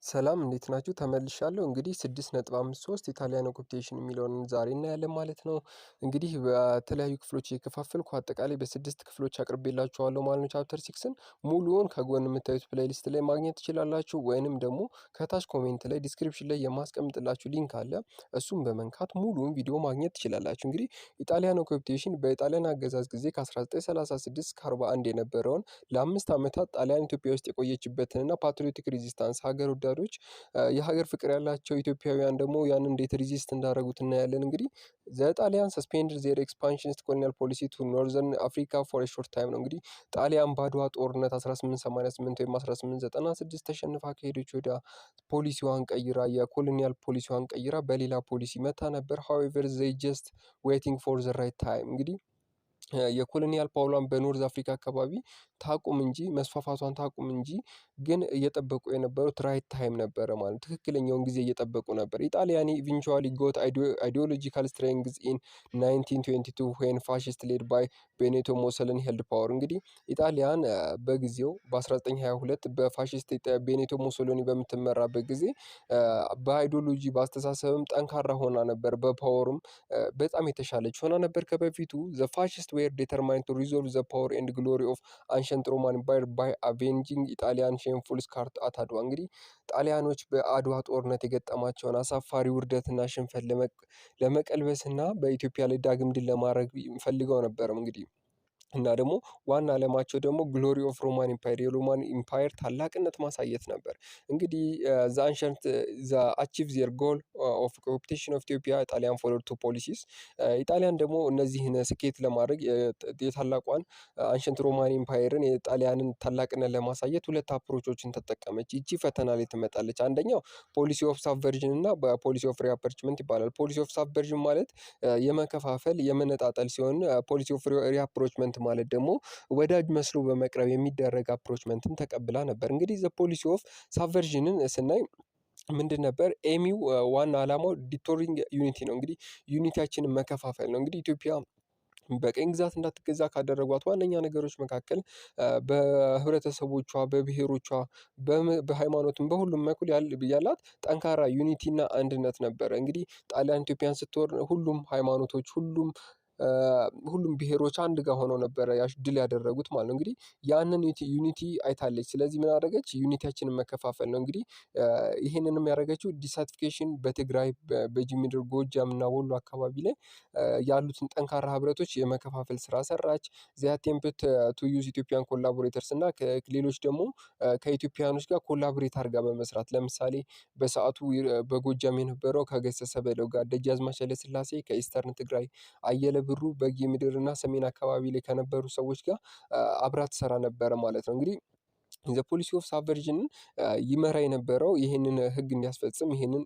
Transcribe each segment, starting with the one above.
ሰላም እንዴት ናችሁ? ተመልሻለሁ። እንግዲህ 6.53 ኢታሊያን ኦኩፔሽን የሚለውን ዛሬ እናያለን ማለት ነው። እንግዲህ በተለያዩ ክፍሎች እየከፋፈልኩ አጠቃላይ በስድስት ክፍሎች አቅርቤላችኋለሁ ማለት ነው። ቻፕተር ሲክስን ሙሉውን ከጎን የምታዩት ፕሌሊስት ላይ ማግኘት ትችላላችሁ፣ ወይንም ደግሞ ከታች ኮሜንት ላይ ዲስክሪፕሽን ላይ የማስቀምጥላችሁ ሊንክ አለ። እሱም በመንካት ሙሉውን ቪዲዮ ማግኘት ትችላላችሁ። እንግዲህ ኢጣሊያን ኦኩፔሽን በኢጣሊያን አገዛዝ ጊዜ ከ1936 እስከ 41 የነበረውን ለ5 ዓመታት ጣሊያን ኢትዮጵያ ውስጥ የቆየችበትንና ፓትሪዮቲክ ሬዚስታንስ ሀገር ወዳዶች የሀገር ፍቅር ያላቸው ኢትዮጵያውያን ደግሞ ያንን እንዴት ሪዚስት እንዳደረጉት እናያለን። እንግዲህ ዘጣሊያን ሰስፔንድ ዜር ኤክስፓንሽኒስት ኮሎኒያል ፖሊሲ ቱ ኖርዘርን አፍሪካ ፎር ሾርት ታይም ነው። እንግዲህ ጣሊያን በአድዋ ጦርነት 1888 ወይም 1896 ተሸንፋ ከሄደች ወዲያ ፖሊሲዋን ቀይራ የኮሎኒያል ፖሊሲዋን ቀይራ በሌላ ፖሊሲ መታ ነበር። ሃዌቨር ዘይ ጀስት ዌቲንግ ፎር ዘ ራይት ታይም እንግዲህ የኮሎኒያል ፓውሏን በኖርዝ አፍሪካ አካባቢ ታቁም እንጂ መስፋፋቷን ታቁም እንጂ ግን እየጠበቁ የነበሩት ራይት ታይም ነበረ ማለት ትክክለኛውን ጊዜ እየጠበቁ ነበር። ኢጣሊያን ኢቨንቹዋሊ ጎት አይዲዮሎጂካል ስትሬንግዝ ኢን 1922 ዌን ፋሽስት ሌድ ባይ ቤኔቶ ሞሰሊኒ ሄልድ ፓወር። እንግዲህ ኢጣሊያን በጊዜው በ1922 በፋሽስት ቤኔቶ ሞሶሎኒ በምትመራበት ጊዜ በአይዲዮሎጂ በአስተሳሰብም ጠንካራ ሆና ነበር፣ በፓወርም በጣም የተሻለች ሆና ነበር ከበፊቱ። ዘ ፋሽስት ዌር ዴተርማይንድ ቱ ሪዞልቭ ዘ ፓወር ኤንድ ግሎሪ ኦፍ አንሸንት ሮማን ኢምፓየር ባይ አቬንጂንግ ኢጣሊያን ሼምፉል ስካር አት አድዋ። እንግዲህ ጣሊያኖች በአድዋ ጦርነት የገጠማቸውን አሳፋሪ ውርደትና ሽንፈት ለመቀልበስና በኢትዮጵያ ላይ ዳግም ድል ለማድረግ ፈልገው ነበርም እንግዲህ እና ደግሞ ዋና ዓላማቸው ደግሞ ግሎሪ ኦፍ ሮማን ኢምፓየር የሮማን ኢምፓየር ታላቅነት ማሳየት ነበር። እንግዲህ ዘ አንሸንት ዘ አቺቭ ዜር ጎል ኦፍ ኦኩፔሽን ኦፍ ኢትዮጵያ ጣሊያን ፎሎድ ቱ ፖሊሲስ። ኢጣሊያን ደግሞ እነዚህን ስኬት ለማድረግ የታላቋን አንሸንት ሮማን ኢምፓየርን የጣሊያንን ታላቅነት ለማሳየት ሁለት አፕሮቾችን ተጠቀመች። ይቺ ፈተና ላይ ትመጣለች። አንደኛው ፖሊሲ ኦፍ ሳብቨርዥን እና በፖሊሲ ኦፍ ሪአፐርችመንት ይባላል። ፖሊሲ ኦፍ ሳብቨርዥን ማለት የመከፋፈል የመነጣጠል ሲሆን ፖሊሲ ኦፍ ሪአፕሮችመንት ማለት ደግሞ ወዳጅ መስሎ በመቅረብ የሚደረግ አፕሮችመንትን ተቀብላ ነበር። እንግዲህ ዘ ፖሊሲ ኦፍ ሳብቨርዥንን ስናይ ምንድን ነበር ኤሚው? ዋና ዓላማው ዲቶሪንግ ዩኒቲ ነው። እንግዲህ ዩኒቲያችንን መከፋፈል ነው። እንግዲህ ኢትዮጵያ በቀኝ ግዛት እንዳትገዛ ካደረጓት ዋነኛ ነገሮች መካከል በህብረተሰቦቿ፣ በብሔሮቿ፣ በሃይማኖትም በሁሉም በኩል ያላት ጠንካራ ዩኒቲና አንድነት ነበረ። እንግዲህ ጣሊያን ኢትዮጵያን ስትወር ሁሉም ሃይማኖቶች ሁሉም ብሔሮች አንድ ጋር ሆነው ነበረ ድል ያደረጉት ማለት ነው። እንግዲህ ያንን ዩኒቲ አይታለች። ስለዚህ ምን አደረገች? ዩኒቲያችንን መከፋፈል ነው። እንግዲህ ይሄንንም ያደረገችው ዲሳቲፊኬሽን በትግራይ በጂምድር ጎጃም እና ወሎ አካባቢ ላይ ያሉትን ጠንካራ ህብረቶች የመከፋፈል ስራ ሰራች። ዚያ አቴምፕት ቱ ዩዝ ኢትዮጵያን ኮላቦሬተርስ እና ሌሎች ደግሞ ከኢትዮጵያኖች ጋር ኮላቦሬት አድርጋ በመስራት ለምሳሌ በሰዓቱ በጎጃም የነበረው ከገሰሰ በለው ጋር፣ ደጃዝማች ኃይለሥላሴ ከኢስተርን ትግራይ፣ አየለ ብሩ በጌ ምድር እና ሰሜን አካባቢ ላይ ከነበሩ ሰዎች ጋር አብራ ትሰራ ነበረ ማለት ነው። እንግዲህ ዘ ፖሊሲ ኦፍ ሳብቨርዥንን ይመራ የነበረው ይህንን ህግ እንዲያስፈጽም ይህንን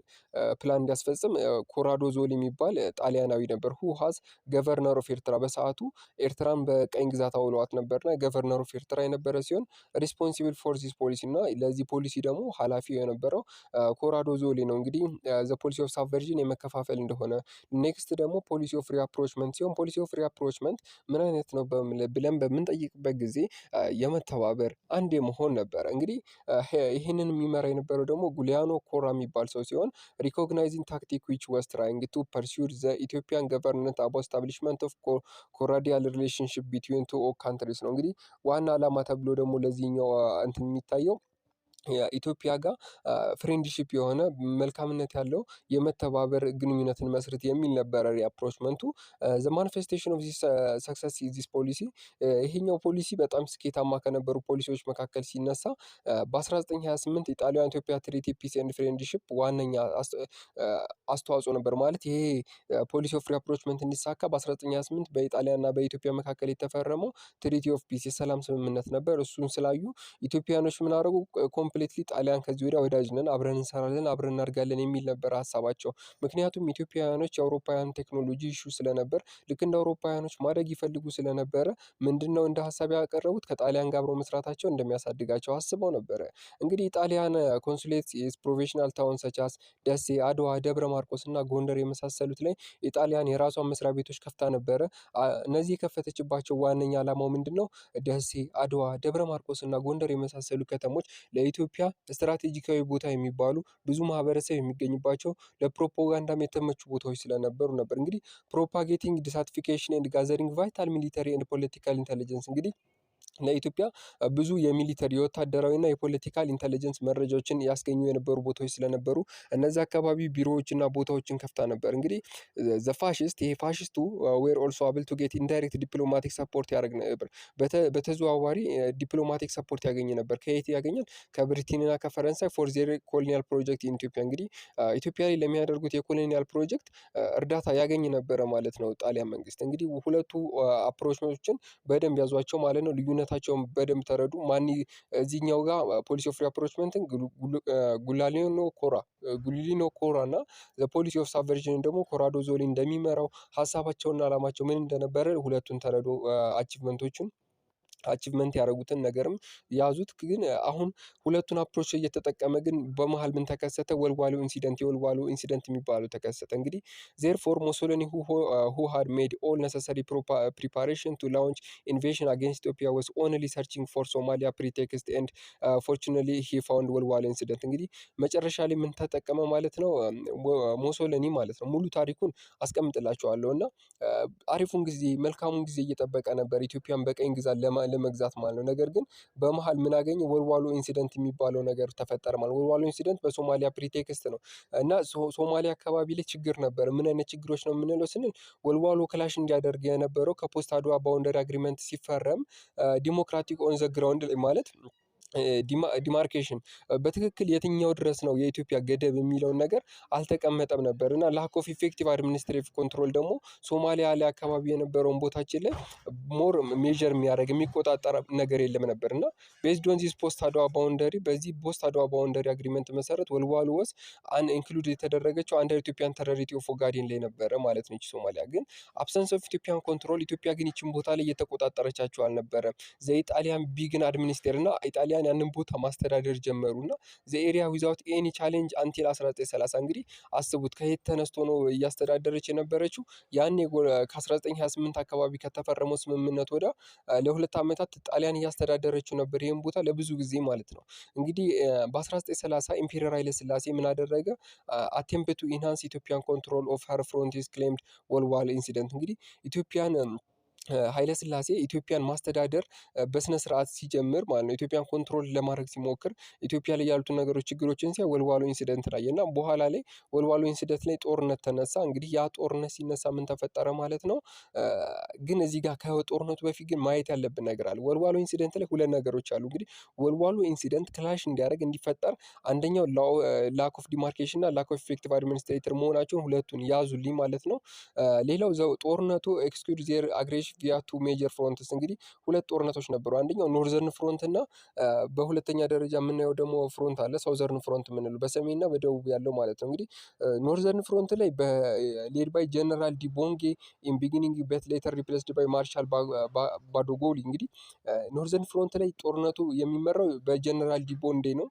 ፕላን እንዲያስፈጽም ኮራዶ ዞል የሚባል ጣሊያናዊ ነበር። ሁ ሃዝ ገቨርነር ኦፍ ኤርትራ በሰዓቱ ኤርትራን በቀኝ ግዛት አውለዋት ነበርና ገቨርነር ኦፍ ኤርትራ የነበረ ሲሆን ሪስፖንሲብል ፎር ዚስ ፖሊሲ እና ለዚህ ፖሊሲ ደግሞ ኃላፊ የነበረው ኮራዶ ዞሌ ነው። እንግዲህ ዘ ፖሊሲ ኦፍ ሳብቨርዥን የመከፋፈል እንደሆነ፣ ኔክስት ደግሞ ፖሊሲ ኦፍ ሪአፕሮችመንት ሲሆን ፖሊሲ ኦፍ ሪአፕሮችመንት ምን አይነት ነው ብለን በምንጠይቅበት ጊዜ የመተባበር አንድ የመሆን ነበረ። እንግዲህ ይህንን የሚመራ የነበረው ደግሞ ጉሊያኖ ኮራ የሚባል ሰው ሲሆን ሪኮግናይዚንግ ታክቲክ ዊች ዋዝ ትራይንግ ቱ ፐርሱድ ዘ ኢትዮጵያን ገቨርንመንት አባውት ስታብሊሽመንት ኦፍ ኮራዲያል ሪሌሽንሽፕ ቢትዊን ቱ ካንትሪስ ነው። እንግዲህ ዋና ዓላማ ተብሎ ደግሞ ለዚህኛው እንትን የሚታየው ኢትዮጵያ ጋር ፍሬንድሺፕ የሆነ መልካምነት ያለው የመተባበር ግንኙነትን መስረት የሚል ነበረ ሪአፕሮችመንቱ። ዘ ማኒፌስቴሽን ኦፍ ዚስ ሰክሰስ ዚስ ፖሊሲ ይሄኛው ፖሊሲ በጣም ስኬታማ ከነበሩ ፖሊሲዎች መካከል ሲነሳ በ1928 ኢጣሊያን ኢትዮጵያ ትሪቲ ፒስ ኤንድ ፍሬንድሺፕ ዋነኛ አስተዋጽኦ ነበር። ማለት ይሄ ፖሊሲ ኦፍ ሪአፕሮችመንት እንዲሳካ በ1928 በኢጣሊያና በኢትዮጵያ መካከል የተፈረመው ትሪቲ ኦፍ ፒስ የሰላም ስምምነት ነበር። እሱን ስላዩ ኢትዮጵያኖች ምን አደረጉ? ኮምፕሌትሊ ጣሊያን ከዚህ ወዲያ ወዳጅ ነን፣ አብረን እንሰራለን፣ አብረን እናድጋለን የሚል ነበር ሀሳባቸው። ምክንያቱም ኢትዮጵያውያኖች የአውሮፓውያን ቴክኖሎጂ ኢሹ ስለነበር ልክ እንደ አውሮፓውያኖች ማደግ ይፈልጉ ስለነበረ ምንድነው እንደ ሀሳብ ያቀረቡት? ከጣሊያን ጋር አብረው መስራታቸው እንደሚያሳድጋቸው አስበው ነበረ። እንግዲህ ጣሊያን ኮንሱሌት ፕሮፌሽናል ታውን ሰቻስ ደሴ፣ አድዋ፣ ደብረ ማርቆስ እና ጎንደር የመሳሰሉት ላይ የጣሊያን የራሷን መስሪያ ቤቶች ከፍታ ነበረ። እነዚህ የከፈተችባቸው ዋነኛ ዓላማው ምንድን ነው? ደሴ፣ አድዋ፣ ደብረ ማርቆስ እና ጎንደር የመሳሰሉ ከተሞች ለኢትዮጵያ ለኢትዮጵያ ስትራቴጂካዊ ቦታ የሚባሉ ብዙ ማህበረሰብ የሚገኝባቸው ለፕሮፓጋንዳም የተመቹ ቦታዎች ስለነበሩ ነበር። እንግዲህ ፕሮፓጌቲንግ ዲሳርቲፊኬሽን ኤንድ ጋዘሪንግ ቫይታል ሚሊተሪ ኤንድ ፖለቲካል ኢንተለጀንስ እንግዲህ ለኢትዮጵያ ብዙ የሚሊተሪ የወታደራዊና የፖለቲካል ኢንተለጀንስ መረጃዎችን ያስገኙ የነበሩ ቦታዎች ስለነበሩ እነዚህ አካባቢ ቢሮዎችና ቦታዎችን ከፍታ ነበር። እንግዲህ ዘፋሽስት ይሄ ፋሽስቱ ዌር ኦልሶ አብል ቱ ጌት ኢንዳይሬክት ዲፕሎማቲክ ሰፖርት ያደርግ ነበር። በተዘዋዋሪ ዲፕሎማቲክ ሰፖርት ያገኝ ነበር። ከየት ያገኛል? ከብሪቴንና ከፈረንሳይ ፎር ዜር ኮሎኒያል ፕሮጀክት ኢን ኢትዮጵያ። እንግዲህ ኢትዮጵያ ላይ ለሚያደርጉት የኮሎኒያል ፕሮጀክት እርዳታ ያገኝ ነበረ ማለት ነው ጣሊያን መንግስት። እንግዲህ ሁለቱ አፕሮቾችን በደንብ ያዟቸው ማለት ነው። ልዩነታቸውን በደንብ ተረዱ። እዚህኛው ጋር ፖሊሲ ኦፍ ሪአፕሮችመንትን ጉሊኖ ኮራ እና ፖሊሲ ኦፍ ሳብቨርዥንን ደግሞ ኮራዶ ዞሊ እንደሚመራው ሀሳባቸውና አላማቸው ምን እንደነበረ ሁለቱን ተረዱ። አቺቭመንት ያደረጉትን ነገርም ያዙት። ግን አሁን ሁለቱን አፕሮች እየተጠቀመ ግን በመሀል ምን ተከሰተ? ወልዋሎ ኢንሲደንት፣ የወልዋሎ ኢንሲደንት የሚባለው ተከሰተ። እንግዲህ ዜርፎር ሞሶሎኒ who had made all necessary preparation to launch invasion against Ethiopia was only searching for Somalia pretext and fortunately he found ወልዋሎ ኢንሲደንት። እንግዲህ መጨረሻ ላይ ምን ተጠቀመ ማለት ነው? ሞሶሎኒ ማለት ነው። ሙሉ ታሪኩን አስቀምጥላችኋለሁ እና አሪፉን ጊዜ መልካሙን ጊዜ እየጠበቀ ነበር ኢትዮጵያን በቀኝ ግዛት ለመግዛት ማለት ነው። ነገር ግን በመሀል ምን አገኘ? ወልዋሎ ኢንሲደንት የሚባለው ነገር ተፈጠረ ማለት ነው። ወልዋሎ ኢንሲደንት በሶማሊያ ፕሪቴክስት ነው እና ሶማሊያ አካባቢ ላይ ችግር ነበር። ምን አይነት ችግሮች ነው የምንለው ስንል ወልዋሎ ክላሽ እንዲያደርግ የነበረው ከፖስት አድዋ ባውንደሪ አግሪመንት ሲፈረም ዲሞክራቲክ ኦን ዘ ግራውንድ ማለት ዲማርኬሽን በትክክል የትኛው ድረስ ነው የኢትዮጵያ ገደብ የሚለውን ነገር አልተቀመጠም ነበር እና ላክ ኦፍ ኢፌክቲቭ አድሚኒስትሬቲቭ ኮንትሮል ደግሞ ሶማሊያ ላይ አካባቢ የነበረውን ቦታችን ላይ ሞር ሜዥር የሚያደርግ የሚቆጣጠር ነገር የለም ነበር እና ቤዝድ ኦን ዚስ ፖስት አድዋ ባውንደሪ በዚህ ፖስት አድዋ ባውንደሪ አግሪመንት መሰረት ወልዋሎ ወስ ኢንክሉድ የተደረገችው አንደር ኢትዮጵያን ቴሪቶሪ ኦፍ ኦጋዴን ላይ ነበረ ማለት ነው። ሶማሊያ ግን አብሰንስ ኦፍ ኢትዮጵያን ኮንትሮል ኢትዮጵያ ግን ይችን ቦታ ላይ እየተቆጣጠረቻቸው አልነበረም። ዘኢጣሊያን ቢግን አድሚኒስቴር እና ኢጣሊያን ያንን ቦታ ማስተዳደር ጀመሩና ዘ ኤሪያ ዊዛውት ኤኒ ቻሌንጅ አንቲል 1930 እንግዲህ አስቡት ከየት ተነስቶ ነው እያስተዳደረች የነበረችው? ያኔ ከ1928 አካባቢ ከተፈረመው ስምምነት ወዲያ ለሁለት ዓመታት ጣሊያን እያስተዳደረችው ነበር ይህን ቦታ ለብዙ ጊዜ ማለት ነው። እንግዲህ በ1930 ኢምፔሪየር ኃይለ ሥላሴ ምን አደረገ? አቴምፕት ቱ ኢንሃንስ ኢትዮጵያን ኮንትሮል ኦፍ ሀር ፍሮንቲርስ ክሌምድ ወልዋሎ ኢንሲደንት። እንግዲህ ኢትዮጵያን ኃይለ ሥላሴ ኢትዮጵያን ማስተዳደር በስነ ስርዓት ሲጀምር ማለት ነው ኢትዮጵያን ኮንትሮል ለማድረግ ሲሞክር ኢትዮጵያ ላይ ያሉትን ነገሮች ችግሮችን ሲያ ወልዋሎ ኢንሲደንት ላይ እና በኋላ ላይ ወልዋሎ ኢንሲደንት ላይ ጦርነት ተነሳ። እንግዲህ ያ ጦርነት ሲነሳ ምን ተፈጠረ ማለት ነው? ግን እዚህ ጋር ከጦርነቱ በፊት ግን ማየት ያለብን ነገር አለ። ወልዋሎ ኢንሲደንት ላይ ሁለት ነገሮች አሉ። እንግዲህ ወልዋሎ ኢንሲደንት ክላሽ እንዲያደርግ እንዲፈጠር አንደኛው ላክ ኦፍ ዲማርኬሽን እና ላክ ኦፍ ኢፌክቲቭ አድሚኒስትሬተር መሆናቸውን ሁለቱን ያዙልኝ ማለት ነው። ሌላው ጦርነቱ ኤክስኪዩዝ ዜር አግሬሽን ቪያ ቱ ሜጀር ፍሮንትስ እንግዲህ ሁለት ጦርነቶች ነበሩ። አንደኛው ኖርዘርን ፍሮንት እና በሁለተኛ ደረጃ የምናየው ደግሞ ፍሮንት አለ ሳውዘርን ፍሮንት የምንለው በሰሜንና በደቡብ ያለው ማለት ነው። እንግዲህ ኖርዘርን ፍሮንት ላይ ሌድ ባይ ጀነራል ዲቦንጌ ኢን ቢጊኒንግ በት ሌተር ሪፕሌስድ ባይ ማርሻል ባዶጎሊ። እንግዲህ ኖርዘርን ፍሮንት ላይ ጦርነቱ የሚመራው በጀነራል ዲቦንዴ ነው።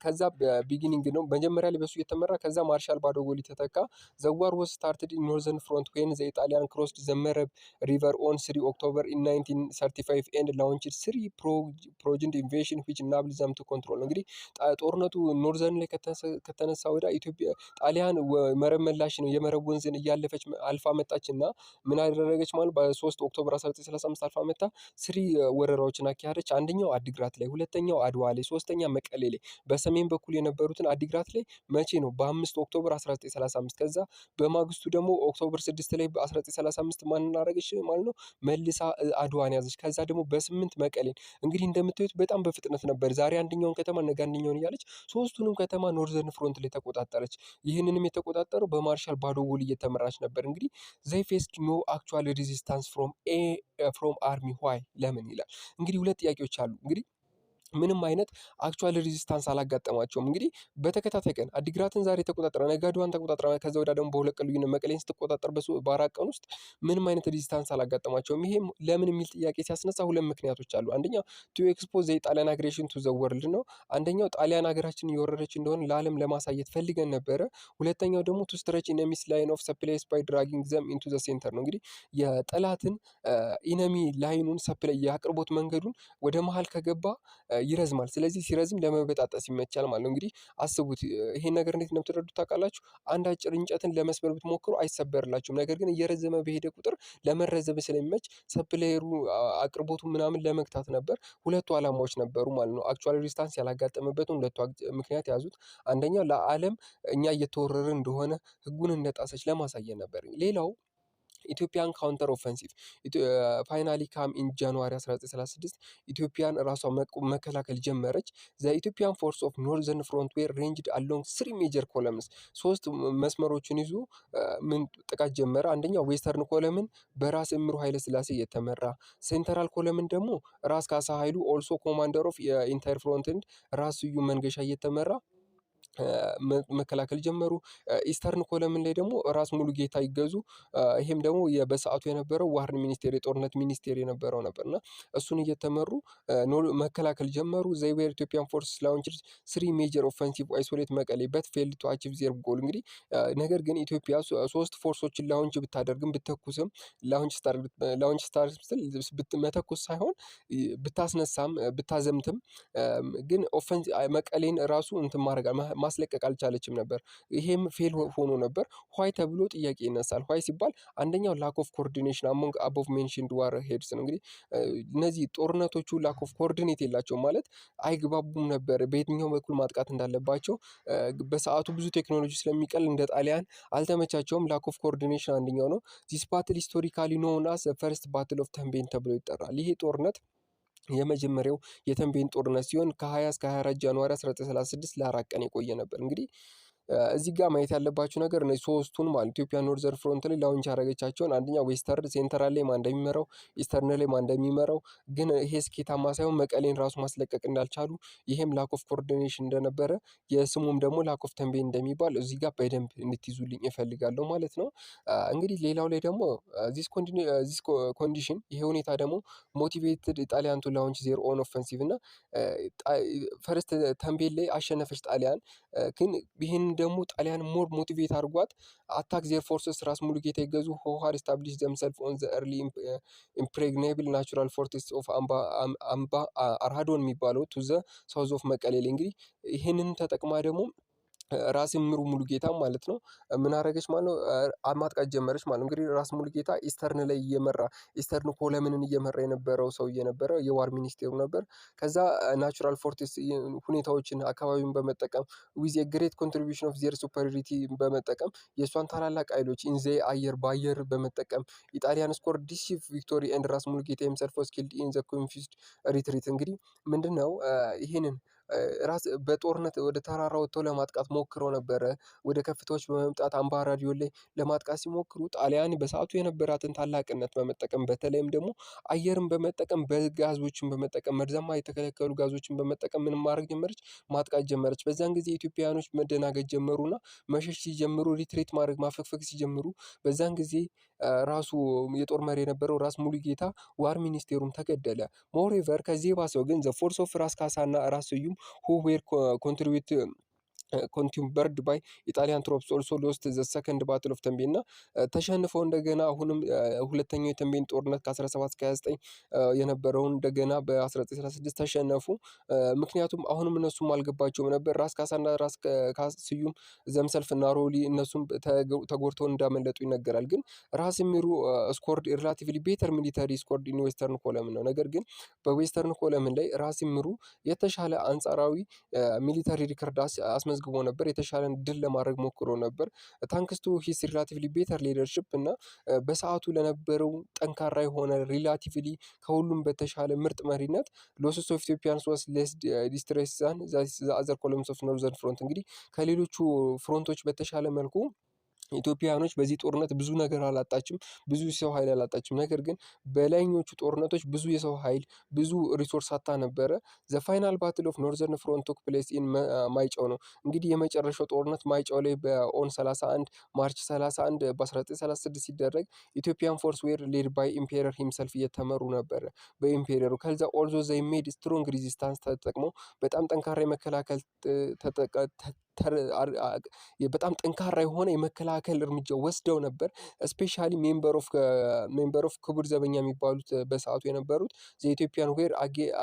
ከዛ ቢጊኒንግ ነው መጀመሪያ ላይ በሱ የተመራ ከዛ ማርሻል ባዶጎሊ ተተካ። ዘዋር ወስ ስታርትድ ኢን ኖርዘርን ፍሮንት ዌን ዘ ኢጣሊያን ክሮስድ ዘ መረብ ሪቨር on 3 October in 1935 and launched 3 prolonged invasion which enabled them to control። እንግዲህ ጦርነቱ ኖርዘርን ላይ ከተነሳ ወዲያ ኢትዮጵያ ጣሊያን መረብ መላሽ ነው የመረብ ወንዝን እያለፈች አልፋ መጣችና ምን አደረገች ማለት በ3 ኦክቶበር 1935 አልፋ መጣ 3 ወረራዎችን አካሄደች። አንደኛው አዲግራት ላይ፣ ሁለተኛው አድዋ ላይ፣ ሶስተኛ መቀሌ ላይ። በሰሜን በኩል የነበሩትን አዲግራት ላይ መቼ ነው? በ5 ኦክቶበር 1935። ከዛ በማግስቱ ደግሞ ኦክቶበር 6 ላይ በ1935 ማን አደረገች ማለት ነው መልሳ አድዋን ያዘች። ከዛ ደግሞ በ8 መቀሌን። እንግዲህ እንደምታዩት በጣም በፍጥነት ነበር። ዛሬ አንደኛውን ከተማ ነገ አንደኛውን እያለች ሶስቱንም ከተማ ኖርዘርን ፍሮንት ላይ ተቆጣጠረች። ይህንንም የተቆጣጠረው በማርሻል ባዶጎሊ እየተመራች ነበር። እንግዲህ ዘይ ፌስድ ኖ አክቹዋል ሬዚስታንስ ፍሮም አርሚ ዋይ ለምን ይላል። እንግዲህ ሁለት ጥያቄዎች አሉ። እንግዲህ ምንም አይነት አክቹዋል ሬዚስታንስ አላጋጠማቸውም። እንግዲህ በተከታታይ ቀን አዲግራትን ዛሬ ተቆጣጠረ፣ ነገ አድዋን ተቆጣጠረ፣ ከዛ ወዲያ ደግሞ በሁለት ቀን ልዩነት መቀሌን ስትቆጣጠር በ4 ቀን ውስጥ ምንም አይነት ሬዚስታንስ አላጋጠማቸውም። ይሄም ለምን የሚል ጥያቄ ሲያስነሳ ሁለት ምክንያቶች አሉ። አንደኛው ቱ ኤክስፖዝ የጣሊያን አግሬሽን ቱ ዘ ወርልድ ነው። አንደኛው ጣሊያን ሀገራችን እየወረረች እንደሆነ ለዓለም ለማሳየት ፈልገን ነበረ። ሁለተኛው ደግሞ ቱ ስትሬች ኢነሚስ ላይን ኦፍ ሰፕላይስ ባይ ድራጊንግ ዘም ኢንቱ ዘ ሴንተር ነው። እንግዲህ የጠላትን ኢነሚ ላይኑን ሰፕላይ የአቅርቦት መንገዱን ወደ መሀል ከገባ ይረዝማል። ስለዚህ ሲረዝም ለመበጣጠስ ይመቻል ማለት ነው። እንግዲህ አስቡት ይሄን ነገር እንዴት እንደምትረዱት ታውቃላችሁ? አንድ አጭር እንጨትን ለመስበር ብትሞክሩ አይሰበርላችሁም። ነገር ግን እየረዘመ በሄደ ቁጥር ለመረዘም ስለሚመች ሰፕላየሩ አቅርቦቱ ምናምን ለመግታት ነበር። ሁለቱ ዓላማዎች ነበሩ ማለት ነው። አክቹዋል ሬዚስታንስ ያላጋጠመበትን ሁለቱ ምክንያት ያዙት። አንደኛው ለዓለም እኛ እየተወረርን እንደሆነ ህጉን እንደጣሰች ለማሳየት ነበር። ሌላው ኢትዮጵያን ካውንተር ኦፌንሲቭ ፋይናሊ ካም ኢን ጃንዋሪ 1936 ኢትዮጵያን ራሷ መከላከል ጀመረች። ዘ ኢትዮጵያን ፎርስ ኦፍ ኖርዘርን ፍሮንት ዌር ሬንጅድ አሎንግ ስሪ ሜጀር ኮለምስ ሶስት መስመሮችን ይዞ ምን ጥቃት ጀመረ። አንደኛው ዌስተርን ኮለምን በራስ እምሩ ኃይለ ስላሴ የተመራ፣ ሴንትራል ኮለምን ደግሞ ራስ ካሳ ኃይሉ ኦልሶ ኮማንደር ኦፍ የኢንታየር ፍሮንት ኤንድ ራስ ስዩም መንገሻ እየተመራ መከላከል ጀመሩ። ኢስተርን ኮለምን ላይ ደግሞ ራስ ሙሉጌታ ይገዙ፣ ይሄም ደግሞ በሰዓቱ የነበረው ዋርን ሚኒስቴር የጦርነት ሚኒስቴር የነበረው ነበር እና እሱን እየተመሩ መከላከል ጀመሩ። ዘይ ዌር ኢትዮጵያን ፎርስ ላውንችድ ስሪ ሜጀር ኦፌንሲቭ አይሶሌት መቀሌ በት ፌልድ ቱ አቺቭ ዜር ጎል። እንግዲህ ነገር ግን ኢትዮጵያ ሶስት ፎርሶችን ላውንች ብታደርግም ብትተኩስም ላውንች ስታር መተኩስ ሳይሆን ብታስነሳም ብታዘምትም ግን መቀሌን ራሱ እንትን ማድረግ ማስለቀቅ አልቻለችም ነበር። ይሄም ፌል ሆኖ ነበር። ዋይ ተብሎ ጥያቄ ይነሳል። ዋይ ሲባል አንደኛው ላክ ኦፍ ኮኦርዲኔሽን አሞንግ አቦቭ ሜንሽንድ ዋር ሄድስ ነው። እንግዲህ እነዚህ ጦርነቶቹ ላክ ኦፍ ኮኦርዲኔት የላቸውም ማለት አይግባቡም ነበር በየትኛው በኩል ማጥቃት እንዳለባቸው። በሰዓቱ ብዙ ቴክኖሎጂ ስለሚቀል እንደ ጣሊያን አልተመቻቸውም። ላክ ኦፍ ኮኦርዲኔሽን አንደኛው ነው። ዚስ ባትል ሂስቶሪካሊ ኖውን አስ ፈርስት ባትል ኦፍ ተንቤን ተብሎ ይጠራል። ይሄ ጦርነት የመጀመሪያው የተንቤን ጦርነት ሲሆን ከ20 እስከ 24 ጃንዋሪ 1936 ለ4 ቀን የቆየ ነበር። እንግዲህ እዚህ ጋር ማየት ያለባችሁ ነገር እነዚህ ሶስቱን ማለት ኢትዮጵያ ኖርዘርን ፍሮንት ላይ ላውንች ያደረገቻቸውን አንደኛ ዌስተርን ሴንትራል ላይ ማን እንደሚመራው ኢስተርን ላይ ማን እንደሚመራው ግን ይሄ ስኬታማ ሳይሆን መቀሌን ራሱ ማስለቀቅ እንዳልቻሉ ይሄም ላክ ኦፍ ኮኦርዲኔሽን እንደነበረ የስሙም ደግሞ ላክ ኦፍ ተንቤን እንደሚባል እዚህ ጋር በደንብ እንድትይዙልኝ እፈልጋለሁ ማለት ነው። እንግዲህ ሌላው ላይ ደግሞ ዚስ ኮንዲሽን ይሄ ሁኔታ ደግሞ ሞቲቬትድ ጣሊያን ቱ ላውንች ዜር ኦን ኦፌንሲቭ እና ፈርስት ተንቤን ላይ አሸነፈች ጣሊያን። ግን ይህን ደግሞ ጣሊያን ሞር ሞቲቬት አድርጓት አታክ ዜር ፎርስስ ራስ ሙሉጌታ ይገዙ ሆሃር ስታብሊሽ ዘምሰልፍ ኦን ዘ ኤርሊ ኢምፕሬግኔብል ናቹራል ፎርትስ ኦፍ አምባ አርሃዶን የሚባለው ቱ ዘ ሳውዝ ኦፍ መቀሌ ላይ እንግዲህ ይህንን ተጠቅማ ደግሞ ራስ ምሩ ሙሉጌታ ማለት ነው ምን አደረገች ማለት ነው ማጥቃት ጀመረች ማለት ነው። እንግዲህ ራስ ሙሉጌታ ኢስተርን ላይ እየመራ ኢስተርን ኮለምንን እየመራ የነበረው ሰውዬ ነበረ፣ የዋር ሚኒስቴሩ ነበር። ከዛ ናቹራል ፎርትስ ሁኔታዎችን አካባቢውን በመጠቀም ዊዝ የግሬት ኮንትሪቢሽን ኦፍ ዜር ሱፐሪሪቲ በመጠቀም የእሷን ታላላቅ ኃይሎች ኢንዜ በአየር በመጠቀም ኢጣሊያን ስኮር ዲሲቭ ቪክቶሪ ኤንድ ራስ ሙሉጌታ ሂምሰልፍ ዋዝ ኪልድ ኢን ዘ ኮንፊውዝድ ሪትሪት። እንግዲህ ምንድነው ይህንን ራስ በጦርነት ወደ ተራራ ወጥተው ለማጥቃት ሞክረው ነበረ። ወደ ከፍታዎች በመምጣት አምባራዲዮ ላይ ለማጥቃት ሲሞክሩ ጣሊያን በሰዓቱ የነበራትን ታላቅነት በመጠቀም በተለይም ደግሞ አየርን በመጠቀም በጋዞችን በመጠቀም መርዛማ የተከለከሉ ጋዞችን በመጠቀም ምንም ማድረግ ጀመረች፣ ማጥቃት ጀመረች። በዛን ጊዜ ኢትዮጵያውያኖች መደናገጥ ጀመሩና መሸሽ ሲጀምሩ፣ ሪትሬት ማድረግ ማፈግፈግ ሲጀምሩ በዛን ጊዜ ራሱ የጦር መሪ የነበረው ራስ ሙሉጌታ ዋር ሚኒስቴሩም ተገደለ። ሞሬቨር ከዚህ የባሰው ግን ዘ ፎርስ ኦፍ ራስ ካሳና ራስ ስዩም who were ኮንቲምበርድ ባይ ኢጣሊያን ትሮፕስ ኦልሶ ሎስት ዘ ሰከንድ ባትል ኦፍ ተንቤን እና ተሸንፈው እንደገና አሁንም ሁለተኛው የተንቤን ጦርነት ከ17 እስከ 29 የነበረውን እንደገና በ1936 ተሸነፉ። ምክንያቱም አሁንም እነሱም አልገባቸውም ነበር። ራስ ካሳና ራስ ስዩም ዘምሰልፍ እና ሮሊ እነሱም ተጎድተው እንዳመለጡ ይነገራል። ግን ራስ ምሩ ስኮርድ ሪላቲቭሊ ቤተር ሚሊታሪ ስኮርድ ኢን ዌስተርን ኮለምን ነው። ነገር ግን በዌስተርን ኮለምን ላይ ራስ ምሩ የተሻለ አንጻራዊ ሚሊታሪ ሪከርድ አስመዝግቦ ነበር። የተሻለ ድል ለማድረግ ሞክሮ ነበር። ታንክስ ቱ ሂስ ሪላቲቭሊ ቤተር ሊደርሺፕ እና በሰዓቱ ለነበረው ጠንካራ የሆነ ሪላቲቭሊ ከሁሉም በተሻለ ምርጥ መሪነት ሎስስ ኦፍ ኢትዮጵያንስ ዋስ ሌስ ዲስትሬስ ዛን ዘ አዘር ኮለምስ ኦፍ ኖርዘርን ፍሮንት። እንግዲህ ከሌሎቹ ፍሮንቶች በተሻለ መልኩ ኢትዮጵያውያኖች በዚህ ጦርነት ብዙ ነገር አላጣችም፣ ብዙ የሰው ኃይል አላጣችም። ነገር ግን በላይኞቹ ጦርነቶች ብዙ የሰው ኃይል ብዙ ሪሶርስ አታ ነበረ። ዘ ፋይናል ባትል ኦፍ ኖርዘርን ፍሮንት ቶክ ፕሌስ ኢን ማይጨው ነው። እንግዲህ የመጨረሻው ጦርነት ማይጨው ላይ በኦን 31 ማርች 31 በ1936 ሲደረግ ኢትዮጵያን ፎርስ ዌር ሌድ ባይ ኢምፔረር ሂምሰልፍ እየተመሩ ነበረ በኢምፔረሩ። ከዛ ኦልዞ ዘይ ሜድ ስትሮንግ ሪዚስታንስ ተጠቅመው በጣም ጠንካራ የመከላከል በጣም ጠንካራ የሆነ የመከላከል እርምጃ ወስደው ነበር። ስፔሻሊ ሜምበር ኦፍ ክቡር ዘበኛ የሚባሉት በሰዓቱ የነበሩት ዘኢትዮጵያን ዌር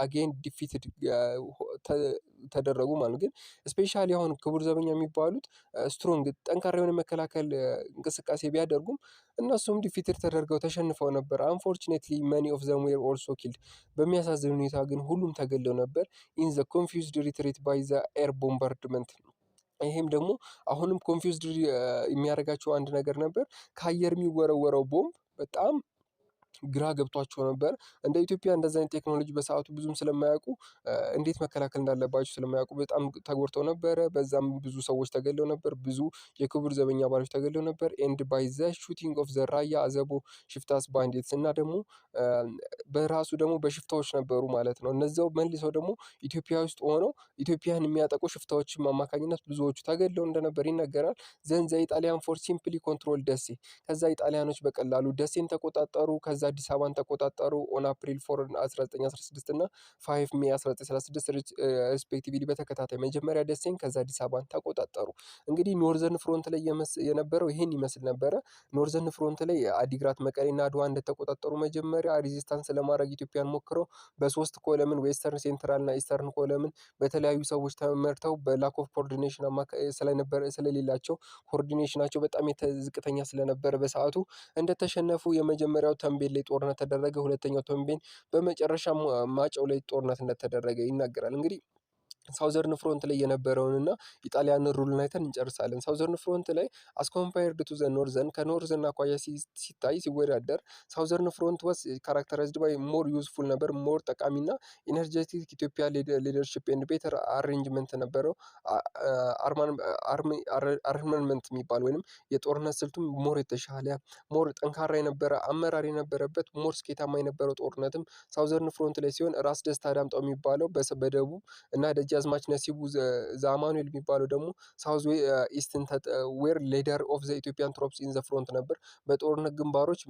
አጌን ዲፊትድ ተደረጉ ማለት ነው። ግን ስፔሻሊ አሁን ክቡር ዘበኛ የሚባሉት ስትሮንግ ጠንካራ የሆነ መከላከል እንቅስቃሴ ቢያደርጉም እነሱም ዲፊትድ ተደርገው ተሸንፈው ነበር። አንፎርቹኔትሊ መኒ ኦፍ ዘም ዌር ኦልሶ ኪልድ። በሚያሳዝን ሁኔታ ግን ሁሉም ተገለው ነበር ኢን ዘ ኮንፊውዝድ ሪትሪት ባይ ዘ ኤር ቦምባርድመንት። ይሄም ደግሞ አሁንም ኮንፊውዝድ የሚያደርጋቸው አንድ ነገር ነበር። ከአየር የሚወረወረው ቦምብ በጣም ግራ ገብቷቸው ነበር። እንደ ኢትዮጵያ እንደዚህ አይነት ቴክኖሎጂ በሰዓቱ ብዙም ስለማያውቁ እንዴት መከላከል እንዳለባቸው ስለማያውቁ በጣም ተጎድተው ነበረ። በዛም ብዙ ሰዎች ተገለው ነበር። ብዙ የክቡር ዘበኛ አባሎች ተገለው ነበር። ኤንድ ባይ ዘ ሹቲንግ ኦፍ ዘ ራያ አዘቦ ሽፍታስ ባንዲትስ እና ደግሞ በራሱ ደግሞ በሽፍታዎች ነበሩ ማለት ነው። እነዚያው መልሰው ደግሞ ኢትዮጵያ ውስጥ ሆነው ኢትዮጵያን የሚያጠቁ ሽፍታዎችም አማካኝነት ብዙዎቹ ተገለው እንደነበር ይነገራል። ዘን ዘ ኢጣሊያን ፎር ሲምፕሊ ኮንትሮል ደሴ። ከዛ ኢጣሊያኖች በቀላሉ ደሴን ተቆጣጠሩ። ከዛ አዲስ አበባን ተቆጣጠሩ። ኦን አፕሪል 4 1916 እና 5 ሜይ 1936 ሪስፔክቲቭሊ በተከታታይ መጀመሪያ ደሴን ከዛ አዲስ አበባን ተቆጣጠሩ። እንግዲህ ኖርዘርን ፍሮንት ላይ የነበረው ይሄን ይመስል ነበረ። ኖርዘርን ፍሮንት ላይ አዲግራት፣ መቀሌና አድዋ እንደተቆጣጠሩ መጀመሪያ ሬዚስታንስ ለማድረግ ኢትዮጵያን ሞክረው በሶስት ኮለምን ዌስተርን፣ ሴንትራል እና ኢስተርን ኮለምን በተለያዩ ሰዎች ተመርተው በላክ ኦፍ ኮኦርዲኔሽን ስለሌላቸው ኮኦርዲኔሽናቸው በጣም ዝቅተኛ ስለነበረ በሰዓቱ እንደተሸነፉ የመጀመሪያው ተንቤን ላይ ጦርነት ተደረገ። ሁለተኛው ተንቤን፣ በመጨረሻም ማጨው ላይ ጦርነት እንደተደረገ ይናገራል። እንግዲህ ሳውዘርን ፍሮንት ላይ የነበረውን እና ኢጣሊያንን ሩልን አይተን እንጨርሳለን። ሳውዘርን ፍሮንት ላይ አስኮምፓየርድ ቱ ዘ ኖርዘርን ከኖርዘርን አኳያ ሲታይ ሲወዳደር ሳውዘርን ፍሮንት ወስ ካራክተራይዝድ ባይ ሞር ዩዝፉል ነበር፣ ሞር ጠቃሚና ኢነርጀቲክ ኢትዮጵያ ሊደርሽፕ ኤንድ ቤተር አሬንጅመንት ነበረው። አርመንመንት የሚባል ወይንም የጦርነት ስልቱም ሞር የተሻለ ሞር ጠንካራ የነበረ አመራር የነበረበት ሞር ስኬታማ የነበረው ጦርነትም ሳውዘርን ፍሮንት ላይ ሲሆን ራስ ደስታ ዳምጠው የሚባለው በደቡብ እና ደጃዝማች ነሲቡ ዘአማኑኤል የሚባለው ደግሞ ሳውዝ ኢስትን ዌር ሌደር ኦፍ ዘ ኢትዮጵያን ትሮፕስ ኢን ዘ ፍሮንት ነበር። በጦርነት ግንባሮች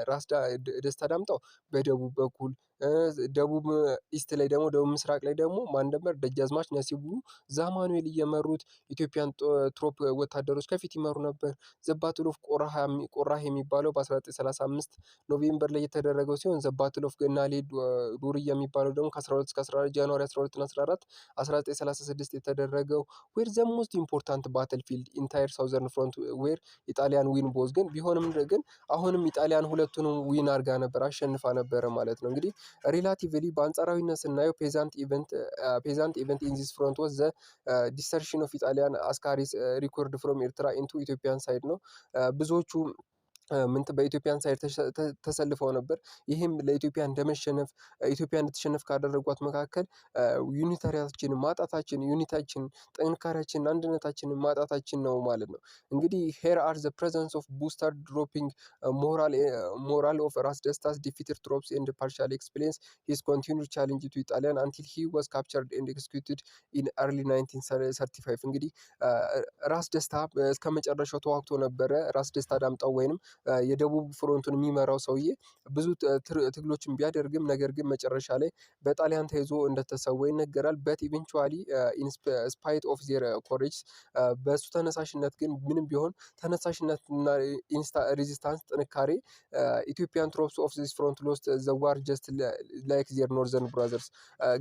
ራስ ደስታ ዳምጠው በደቡብ በኩል፣ ደቡብ ኢስት ላይ ደግሞ ደቡብ ምስራቅ ላይ ደግሞ ማን ነበር? ደጃዝማች ነሲቡ ዘአማኑኤል እየመሩት ኢትዮጵያን ትሮፕ ወታደሮች ከፊት ይመሩ ነበር። ዘ ባትል ኦፍ ቆራህ የሚባለው በ1935 ኖቬምበር ላይ የተደረገው ሲሆን ዘ ባትል ኦፍ ገናሌ ዱርዬ የሚባለው ደግሞ ከ12 እስከ 14 ጃንዋሪ 12 እና 14 1936 የተደረገው ዌር ዘ ሞስት ኢምፖርታንት ባትል ፊልድ ኢንታየር ሳውዘርን ፍሮንት ዌር ኢጣሊያን ዊን ቦዝ። ግን ቢሆንም ግን አሁንም ኢጣሊያን ሁለቱንም ዊን አድርጋ ነበር፣ አሸንፋ ነበረ ማለት ነው። እንግዲህ ሪላቲቭሊ በአንጻራዊነት ስናየው ፔዛንት ኢቨንት ኢን ዚስ ፍሮንት ወዝ ዘ ዲሰርሽን ኦፍ ኢጣሊያን አስካሪስ ሪኮርድ ፍሮም ኤርትራ ኢንቱ ኢትዮጵያን ሳይድ ነው። ብዙዎቹ በኢትዮጵያን ሳይድ ተሰልፈው ነበር። ይህም ለኢትዮጵያ እንደመሸነፍ ኢትዮጵያ እንድትሸነፍ ካደረጓት መካከል ዩኒታሪያችንን ማጣታችን፣ ዩኒታችን ጥንካሬያችን፣ አንድነታችንን ማጣታችን ነው ማለት ነው። እንግዲህ ሄር አር ዘ ፕሬዘንስ ኦፍ ቡስተር ድሮፒንግ ሞራል ኦፍ ራስ ደስታስ ዲፊትድ ትሮፕስ ኤንድ ፓርሻሊ ኤክስፕሌንስ ሂዝ ኮንቲኒድ ቻሌንጅ ቱ ኢጣሊያን አንቲል ሂ ዋዝ ካፕቸርድ ኤንድ ኤክስኪዩትድ ኢን ኤርሊ 1935። እንግዲህ ራስ ደስታ እስከ መጨረሻው ተዋግቶ ነበረ። ራስ ደስታ ዳምጠው ወይንም የደቡብ ፍሮንቱን የሚመራው ሰውዬ ብዙ ትግሎችን ቢያደርግም ነገር ግን መጨረሻ ላይ በጣሊያን ተይዞ እንደተሰዋ ይነገራል። በት ኢቨንቹዋሊ ስፓይት ኦፍ ዜር ኮሬጅ በሱ ተነሳሽነት ግን ምንም ቢሆን ተነሳሽነትና ሬዚስታንስ ጥንካሬ ኢትዮጵያን ትሮፕስ ኦፍ ዚስ ፍሮንት ሎስት ዘ ዋር ጀስት ላይክ ዜር ኖርዘርን ብራዘርስ።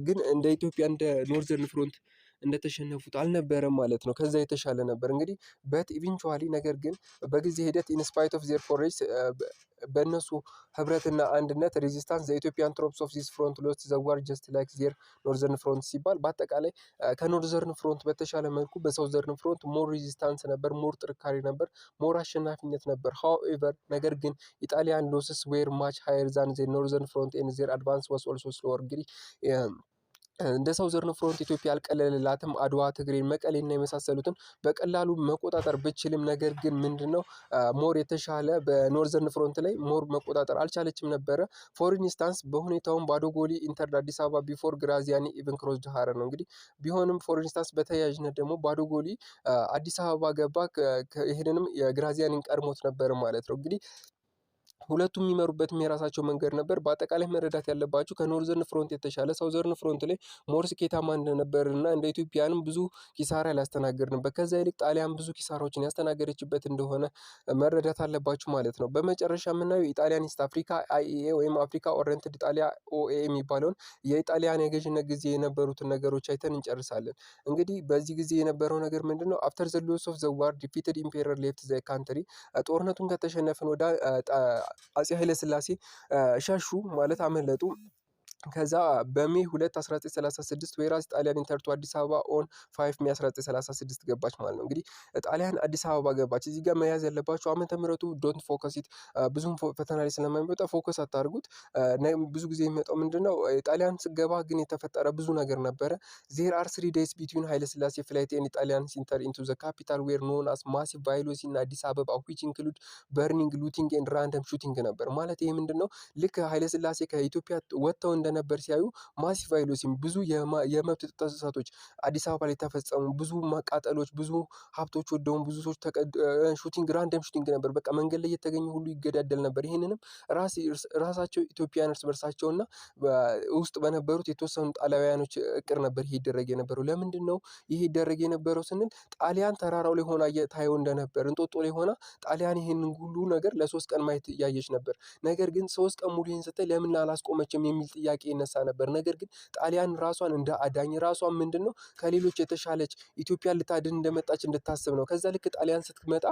ግን እንደ ኢትዮጵያ እንደ ኖርዘርን ፍሮንት እንደተሸነፉት አልነበረም ማለት ነው። ከዛ የተሻለ ነበር እንግዲህ በት ኢቨንቹዋሊ ነገር ግን በጊዜ ሂደት ኢንስፓይት ኦፍ ዜር ኮሬጅ በእነሱ ህብረትና አንድነት ሬዚስታንስ ዘኢትዮጵያን ትሮፕስ ኦፍ ዚስ ፍሮንት ሎስት ዘ ዋር ጀስት ላይክ ዜር ኖርዘርን ፍሮንት ሲባል በአጠቃላይ ከኖርዘርን ፍሮንት በተሻለ መልኩ በሳውዘርን ፍሮንት ሞር ሬዚስታንስ ነበር፣ ሞር ጥንካሬ ነበር፣ ሞር አሸናፊነት ነበር። ሃውኤቨር ነገር ግን ኢጣሊያን ሎስስ ዌር ማች ሃየር ዛን ዘ ኖርዘርን ፍሮንት ኤንድ ዜር አድቫንስ ዋስ ኦልሶ ስሎወር። እንግዲህ እንደ ሳውዘርን ፍሮንት ኢትዮጵያ አልቀለለላትም። አድዋ፣ ትግሬን፣ መቀሌና የመሳሰሉትን በቀላሉ መቆጣጠር ብችልም ነገር ግን ምንድነው ሞር የተሻለ በኖርዘርን ፍሮንት ላይ ሞር መቆጣጠር አልቻለችም ነበረ። ፎር ኢንስታንስ በሁኔታውም ባዶጎሊ ኢንተርድ አዲስ አበባ ቢፎር ግራዚያኒ ኢቨን ክሮስድ ሀረር ነው። እንግዲህ ቢሆንም ፎር ኢንስታንስ በተያያዥነት ደግሞ ባዶጎሊ አዲስ አበባ ገባ። ይሄንንም የግራዚያኒን ቀድሞት ነበር ማለት ነው። እንግዲህ ሁለቱም የሚመሩበትም የራሳቸው መንገድ ነበር። በአጠቃላይ መረዳት ያለባችሁ ከኖርዘርን ፍሮንት የተሻለ ሳውዘርን ፍሮንት ላይ ሞር ስኬታማ እንደነበር እና እንደ ኢትዮጵያንም ብዙ ኪሳራ ሊያስተናግድ ነበር። ከዛ ይልቅ ጣሊያን ብዙ ኪሳራዎችን ያስተናገደችበት እንደሆነ መረዳት አለባችሁ ማለት ነው። በመጨረሻ የምናየው የጣሊያን ኢስት አፍሪካ አይኤኤ ወይም አፍሪካ ኦሪየንትድ ኢጣሊያ ኦኤ የሚባለውን የኢጣሊያን የገዥነት ጊዜ የነበሩትን ነገሮች አይተን እንጨርሳለን። እንግዲህ በዚህ ጊዜ የነበረው ነገር ምንድን ነው? አፍተር ዘ ሎስ ኦፍ ዘ ዋር ዲፊትድ ኢምፔረር ሌፍት ዘ ካንትሪ ጦርነቱን ከተሸነፍን ወደ አጼ ኃይለ ሥላሴ ሸሹ ማለት አመለጡ። ከዛ በሜ 2 1936 ወይራስ ጣሊያን ኢንተርቱ አዲስ አበባ ኦን 5 ሜ 1936 ገባች ማለት ነው። እንግዲህ ጣሊያን አዲስ አበባ ገባች። እዚህ ጋር መያዝ ያለባቸው ዓመተ ምህረቱ ዶንት ፎከስ ኢት ብዙም ፈተና ላይ ስለማይመጣ ፎከስ አታርጉት። ብዙ ጊዜ የሚመጣው ምንድነው ጣሊያን ስገባ ግን የተፈጠረ ብዙ ነገር ነበረ። ዜር አር 3 ዴይስ ቢትዊን ኃይለ ሥላሴ ፍላይት ኤንድ ጣሊያን ኢንተር ኢንቱ ዘ ካፒታል ዌር ኖን አስ ማሲቭ ቫዮለንስ ኢን አዲስ አበባ ዊች ኢንክሉድ በርኒንግ ሉቲንግ ኤንድ ራንደም ሹቲንግ ነበር። ማለት ይሄ ምንድነው ልክ ኃይለ ሥላሴ ከኢትዮጵያ ወጥተው እንደነበር ሲያዩ ማሲቭ ቫዮለንስ ብዙ የመብት ጥሰቶች አዲስ አበባ ላይ ተፈጸሙ። ብዙ ማቃጠሎች፣ ብዙ ሀብቶች ወደሙ፣ ብዙ ሰዎች ሹቲንግ ራንደም ሹቲንግ ነበር። በቃ መንገድ ላይ የተገኘ ሁሉ ይገዳደል ነበር። ይህንንም ራሳቸው ኢትዮጵያን እርስ በርሳቸውና ውስጥ በነበሩት የተወሰኑ ጣሊያውያኖች እቅድ ነበር ይሄ ይደረግ የነበረው። ለምንድን ነው ይሄ ይደረግ የነበረው ስንል ጣሊያን ተራራው ላይ ሆና ታየው እንደነበር እንጦጦ ላይ ሆና ጣሊያን ይሄንን ሁሉ ነገር ለ3 ቀን ማየት እያየች ነበር። ነገር ግን 3 ቀን ሙሉ ይህን ስታይ ለምን አላስቆመችም የሚል ጥያቄ ይነሳ ነበር። ነገር ግን ጣሊያን ራሷን እንደ አዳኝ ራሷን ምንድነው ከሌሎች የተሻለች ኢትዮጵያን ልታድን እንደመጣች እንድታስብ ነው። ከዛ ልክ ጣሊያን ስትመጣ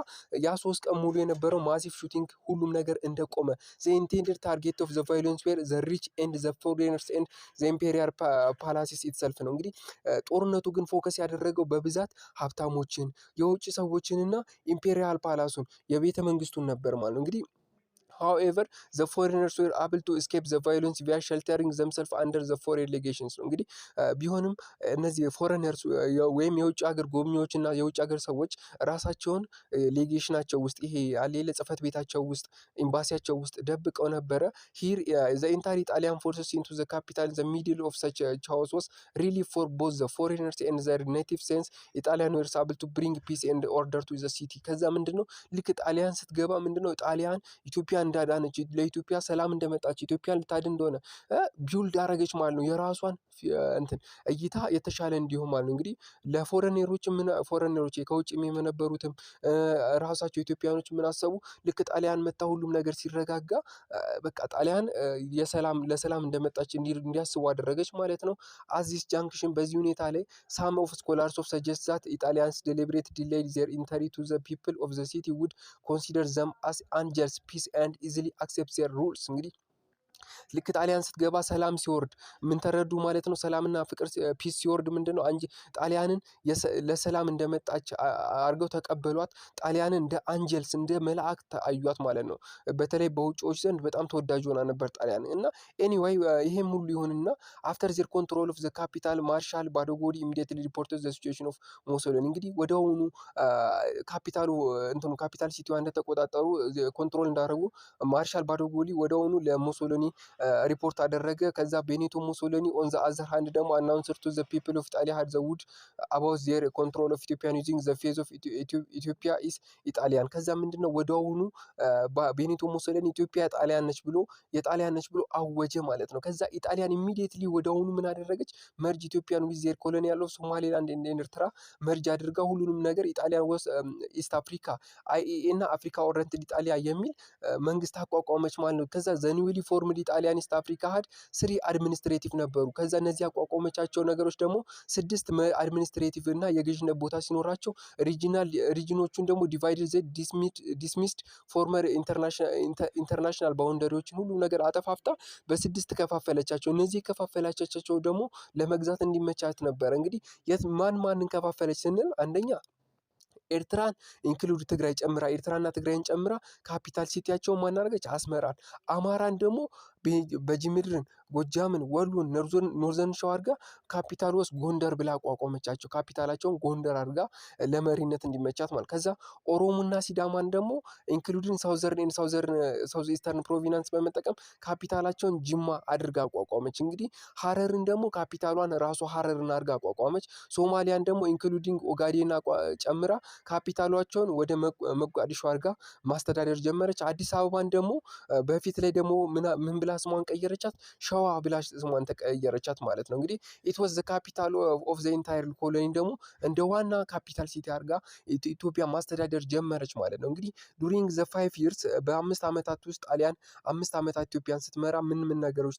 ያ 3 ቀን ሙሉ የነበረው ማሲቭ ሹቲንግ ሁሉም ነገር እንደቆመ ዘ ኢንቴንድድ ታርጌት ኦፍ ዘ ቫዮለንስ ዌር ዘ ሪች ኤንድ ዘ ፎሬነርስ ኤንድ ዘ ኢምፔሪያል ፓላሲስ ኢትሰልፍ ነው። እንግዲህ ጦርነቱ ግን ፎከስ ያደረገው በብዛት ሀብታሞችን፣ የውጭ ሰዎችንና ኢምፔሪያል ፓላሱን የቤተ መንግስቱን ነበር ማለት ነው። እንግዲህ however the foreigners were able to escape the violence via sheltering themselves under the foreign legations ነው። እንግዲህ ቢሆንም እነዚህ ፎሬነርስ ወይም የውጭ ሀገር ጎብኚዎች እና የውጭ ሀገር ሰዎች ራሳቸውን ሌጌሽናቸው ውስጥ ይሄ አሌለ ጽህፈት ቤታቸው ውስጥ ኤምባሲያቸው ውስጥ ደብቀው ነበረ። ሂር the entire Italian forces into the capital in the middle of such a chaos was really for both the foreigners and their native sense Italian were able to bring peace and order to the city። ከዛ ምንድነው ልክ ጣሊያን ስትገባ ምንድነው ጣሊያን ኢትዮጵያ እንዳዳነች ለኢትዮጵያ ሰላም እንደመጣች ኢትዮጵያን ልታድን እንደሆነ ቢውልድ አደረገች ማለት ነው። የራሷን እንትን እይታ የተሻለ እንዲሆን ማለት ነው። እንግዲህ ፎሬነሮች ከውጭ የነበሩትም ራሳቸው ኢትዮጵያኖች ምን አሰቡ? ልክ ጣሊያን መታ ሁሉም ነገር ሲረጋጋ በቃ ጣሊያን ለሰላም እንደመጣች እንዲያስቡ አደረገች ማለት ነው። አዚስ ጃንክሽን በዚህ ሁኔታ ላይ ሳም ኦፍ ስኮላርስ ኦፍ ሰጀስት ዛት ኢጣሊያንስ ዴሊብሬት ዲሌይድ ዜር ኢንተሪ ቱ ዘ ፒፕል ኦፍ ዘ ሲቲ ውድ ኮንሲደር ዘም አስ አንጀልስ ፒስ ኤንድ ኢዚሊ አክሴፕት ዜር ሩልስ። እንግዲህ ልክ ጣሊያን ስትገባ ሰላም ሲወርድ ምን ተረዱ ማለት ነው? ሰላምና ፍቅር ፒስ ሲወርድ ምንድነው ጣሊያንን ለሰላም እንደመጣች አድርገው ተቀበሏት። ጣሊያንን እንደ አንጀልስ እንደ መላእክት አዩት ማለት ነው። በተለይ በውጪዎች ዘንድ በጣም ተወዳጅ ሆና ነበር ጣሊያን። እና ኤኒዌይ ይሄም ሁሉ ይሁንና አፍተር ዜር ኮንትሮል ኦፍ ዘ ካፒታል ማርሻል ባዶጎዲ ኢሚዲየትሊ ሪፖርትድ ዘ ሲቹዌሽን ኦፍ ሞሶሎኒ። እንግዲህ ወዲያውኑ ካፒታል ሲቲዋ እንደተቆጣጠሩ ኮንትሮል እንዳደረጉ ማርሻል ባዶጎሊ ወዲያውኑ ለሞሶሎኒ ሪፖርት አደረገ። ከዛ ቤኒቶ ሙሶሊኒ ኦን ዘ አዘር ሃንድ ደግሞ አናውንስድ ቱ ዘ ፒፕል ኦፍ ኢጣሊያ ሃድ ዘ ውድ አባውት ዜር ኮንትሮል ኦፍ ኢትዮጵያን ዩዚንግ ዘ ፌዝ ኦፍ ኢትዮጵያ ኢስ ኢጣሊያን። ከዛ ምንድነው ወዲያውኑ ቤኒቶ ሙሶሊኒ ኢትዮጵያ የጣሊያን ነች ብሎ አወጀ ማለት ነው። ከዛ ኢጣሊያን ኢሚዲየትሊ ወዲያውኑ ምን አደረገች? መርጅ ኢትዮጵያን ዊዝ ዜር ኮሎኒያል ኦፍ ሶማሌላንድ ኤንድ ኤርትራ መርጅ አድርጋ ሁሉንም ነገር ኢጣሊያን ወስ ኢስት አፍሪካ አይኤኤ እና አፍሪካ ኦሪየንትድ ኢጣሊያ የሚል መንግስት አቋቋመች ማለት ነው። ከዛ ዘ ኒውሊ ፎርምድ ኢጣሊያን ኢስት አፍሪካ ሀድ 3 አድሚኒስትሬቲቭ ነበሩ። ከዛ እነዚህ ያቋቋመቻቸው ነገሮች ደግሞ 6 አድሚኒስትሬቲቭ እና የገዥነት ቦታ ሲኖራቸው ሪጂኖቹን ደግሞ ዲቫይድድ ዘ ዲስሚስድ ፎርመር ኢንተርናሽናል ባውንደሪዎችን ሁሉ ነገር አጠፋፍታ በ6 ከፋፈለቻቸው። እነዚህ የከፋፈለቻቸው ደግሞ ለመግዛት እንዲመቻት ነበር። እንግዲህ ማንን ከፋፈለች ስንል አንደኛ ኤርትራን ኢንክሉድ ትግራይ ጨምራ ኤርትራና ትግራይን ጨምራ ካፒታል ሲቲያቸውን ማናረገች አስመራን። አማራን ደግሞ በጂምድርን፣ ጎጃምን፣ ወሎን፣ ኖርዘርን ሸዋ አድርጋ ካፒታል ውስጥ ጎንደር ብላ አቋቋመቻቸው። ካፒታላቸውን ጎንደር አድርጋ ለመሪነት እንዲመቻት ማለት። ከዛ ኦሮሞና ሲዳማን ደግሞ ኢንክሉዲንግ ሳውዝ ኢስተርን ፕሮቪናንስ በመጠቀም ካፒታላቸውን ጅማ አድርጋ አቋቋመች። እንግዲህ ሀረርን ደግሞ ካፒታሏን ራሷ ሀረርን አድርጋ አቋቋመች። ሶማሊያን ደግሞ ኢንክሉዲንግ ኦጋዴና ጨምራ ካፒታሏቸውን ወደ መቋዲሾ አድርጋ ማስተዳደር ጀመረች። አዲስ አበባን ደግሞ በፊት ላይ ደግሞ ምን ብላ ስሟን ቀየረቻት? ሸዋ ብላ ስሟን ተቀየረቻት ማለት ነው። እንግዲህ ኢት ዋዝ ዘ ካፒታል ኦፍ ዘ ኢንታየር ኮሎኒ ደግሞ እንደ ዋና ካፒታል ሲቲ አድርጋ ኢትዮጵያ ማስተዳደር ጀመረች ማለት ነው። እንግዲህ ዱሪንግ ዘ 5 ይርስ በ5 ዓመታት ውስጥ ጣሊያን 5 ዓመታት ኢትዮጵያን ስትመራ ምን ነገሮች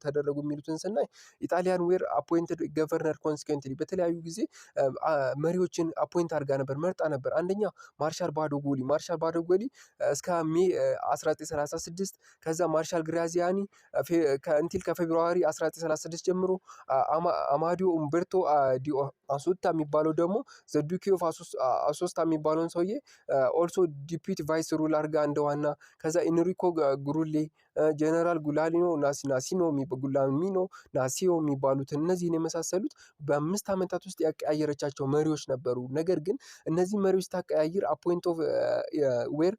ተደረጉ የሚሉትን ስናይ ኢጣሊያን ዌር አፖይንትድ ገቨርነር ኮንሲኩዌንትሊ በተለያዩ ጊዜ መሪዎችን አፖይንት አድርጋ ነበር፣ መርጣ ነበር። አንደኛ ማርሻል ባዶጎሊ እስከ ሜ 1936፣ ከዛ ማርሻል ግራዚያኒ ከፌብሩዋሪ 1936 ጀምሮ አማዲዮ ኡምበርቶ ዲ አሶታ የሚባለው ደግሞ ዘ ዱኪ ኦፍ አሶስታ የሚባለውን ሰውዬ ኦልሶ ዲፒቲ ቫይስ ሩል አድርጋ እንደዋና፣ ከዛ ኢንሪኮ ጉሩሌ፣ ጀነራል ጉላሊኖ ናሲዮ የሚባሉትን እነዚህን የመሳሰሉት በ5 ዓመታት ውስጥ ያቀያየረቻቸው መሪዎች ነበሩ። ነገር ግን እነዚህ መሪዎች ታቀያይር አፖይንት ኦፍ ዌር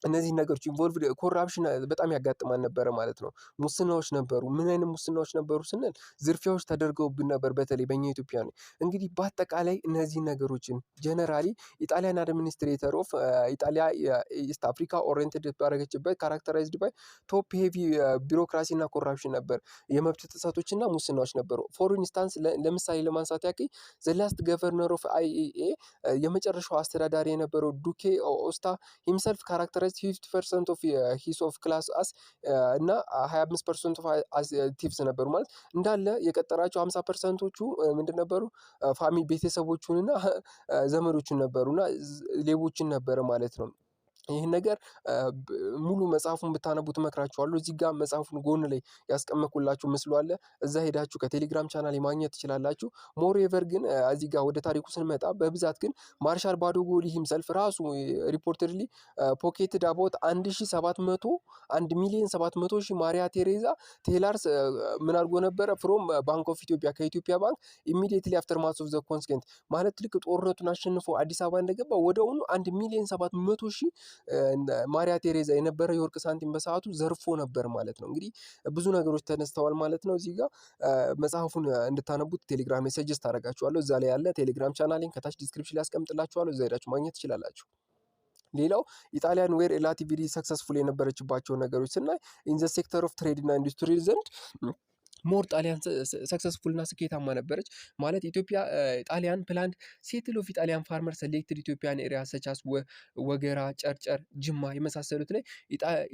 እነዚህ ነገሮች ኢንቮልቭድ ኮራፕሽን በጣም ያጋጥማል ነበረ ማለት ነው። ሙስናዎች ነበሩ። ምን አይነት ሙስናዎች ነበሩ ስንል ዝርፊያዎች ተደርገውብን ነበር፣ በተለይ በእኛ ኢትዮጵያ ነው። እንግዲህ በአጠቃላይ እነዚህ ነገሮችን ጀነራሊ ኢጣሊያን አድሚኒስትሬተር ኦፍ ኢጣሊያ ኢስት አፍሪካ ኦሪየንትድ ባደረገችበት ካራክተራይዝድ ባይ ቶፕ ሄቪ ቢሮክራሲ እና ኮራፕሽን ነበር። የመብት ጥሰቶች እና ሙስናዎች ነበሩ። ፎር ኢንስታንስ ለምሳሌ ለማንሳት ያክል ዘ ላስት ገቨርነር ኦፍ አይኤኤ የመጨረሻው አስተዳዳሪ የነበረው ዱኬ ኦስታ ሂምሰልፍ ካራክተራይዝ 50% ኦፍ ሂስ ኦፍ ክላስ አስ እና 25% ኦፍ ቲፕስ ነበሩ። ማለት እንዳለ የቀጠራቸው 50%ዎቹ ምንድን ነበሩ? ቤተሰቦቹንና ዘመዶቹን ነበሩና ሌቦችን ነበረ ማለት ነው። ይህን ነገር ሙሉ መጽሐፉን ብታነቡት እመክራችኋለሁ። እዚህ ጋር መጽሐፉን ጎን ላይ ያስቀመጥኩላችሁ ምስሉ አለ። እዛ ሄዳችሁ ከቴሌግራም ቻናል ማግኘት ትችላላችሁ። ሞሬቨር ግን እዚህ ጋር ወደ ታሪኩ ስንመጣ በብዛት ግን ማርሻል ባዶጎሊ ሂምሰልፍ ራሱ ሪፖርተድሊ ፖኬትድ አባውት 1,700,000 ማሪያ ቴሬዛ ቴላርስ ምን አድርጎ ነበረ? ፍሮም ባንክ ኦፍ ኢትዮጵያ ከኢትዮጵያ ባንክ ኢሚዲየትሊ አፍተር ማስ ኦፍ ዘ ኮንስኩዌንት ማለት ልክ ጦርነቱን አሸንፎ አዲስ አበባ እንደገባ ወደውኑ 1,700,000 ማሪያ ቴሬዛ የነበረ የወርቅ ሳንቲም በሰዓቱ ዘርፎ ነበር ማለት ነው። እንግዲህ ብዙ ነገሮች ተነስተዋል ማለት ነው። እዚህ ጋር መጽሐፉን እንድታነቡት ቴሌግራም ላይ ሰጀስት አደርጋችኋለሁ። እዛ ላይ ያለ ቴሌግራም ቻናሌን ከታች ዲስክሪፕሽን ላይ አስቀምጥላችኋለሁ። እዛ ሄዳችሁ ማግኘት ትችላላችሁ። ሌላው ኢጣሊያን ዌር ሪላቲቭሊ ሰክሰስፉል የነበረችባቸው ነገሮች ስናይ ኢን ዘ ሴክተር ኦፍ ትሬድ እና ኢንዱስትሪ ዘንድ ሞር ጣሊያን ሰክሰስፉል እና ስኬታማ ነበረች ማለት ኢትዮጵያ ጣሊያን ፕላንድ ሴትል ኦፍ ኢጣሊያን ፋርመር ሰሌክትድ ኢትዮጵያን ኤሪያ ሰቻስ ወገራ፣ ጨርጨር፣ ጅማ የመሳሰሉት ላይ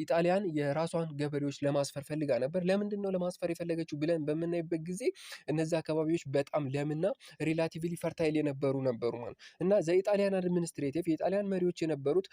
ኢጣሊያን የራሷን ገበሬዎች ለማስፈር ፈልጋ ነበር። ለምንድን ነው ለማስፈር የፈለገችው ብለን በምናይበት ጊዜ እነዚህ አካባቢዎች በጣም ለምና ሪላቲቭሊ ፈርታይል የነበሩ ማለት እና ዘኢጣሊያን አድሚኒስትሬቲቭ የጣሊያን መሪዎች የነበሩት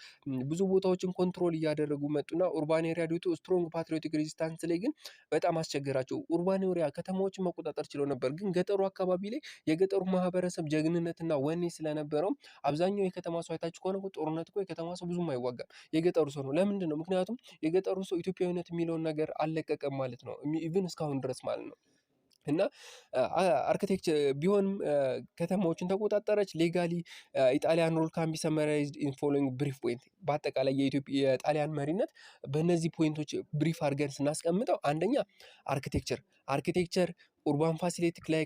ብዙ ቦታዎችን ኮንትሮል እያደረጉ መጡና ኡርባን ኤሪያ ዲቱ ስትሮንግ ፓትሪዮቲክ ሬዚስታንስ ላይ ግን በጣም አስቸገራቸው። ኡርባን ኤሪያ ከተማዎችን መቆጣጠር ችለው ነበር፣ ግን ገጠሩ አካባቢ ላይ የገጠሩ ማህበረሰብ ጀግንነትና ወኔ ስለነበረው አብዛኛው የከተማ ሰው አይታችሁ ከሆነ ጦርነት እኮ የከተማ ሰው ብዙም አይዋጋም፣ የገጠሩ ሰው ነው። ለምንድን ነው? ምክንያቱም የገጠሩ ሰው ኢትዮጵያዊነት የሚለውን ነገር አልለቀቀም ማለት ነው፣ ኢቭን እስካሁን ድረስ ማለት ነው። እና አርኪቴክቸር ቢሆንም ከተማዎችን ተቆጣጠረች። ሌጋሊ ኢጣሊያን ሮል ካን ቢ ሰመራይዝድ ኢን ፎሎዊንግ ብሪፍ ፖይንት። በአጠቃላይ የጣሊያን መሪነት በእነዚህ ፖይንቶች ብሪፍ አድርገን ስናስቀምጠው አንደኛ አርኪቴክቸር ኡርባን ፋሲሊቲ ላይ